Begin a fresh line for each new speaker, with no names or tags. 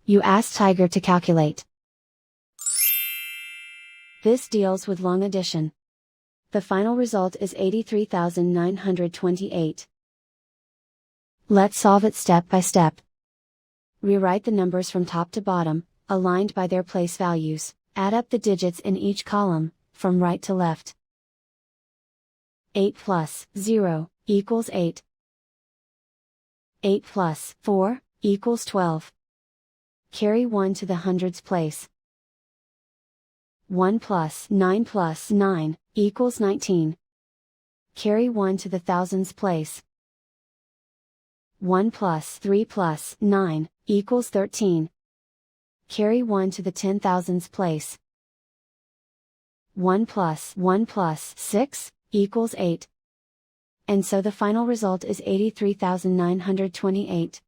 You ask Tiger to calculate. This deals with long addition. The final result is 83,928. Let's solve it step by step. Rewrite the numbers from top to bottom, aligned by their place values. Add up the digits in each column, from right to left. 8 plus 0 equals 8. 8 plus 4 equals 12. Carry 1 to the hundreds place. 1 plus 9 equals 19. Carry 1 to the thousands place. 1 plus 3 plus 9 equals 13. Carry 1 to the 10,000s place. 1 plus 6 equals 8. And so the final result is 83,928.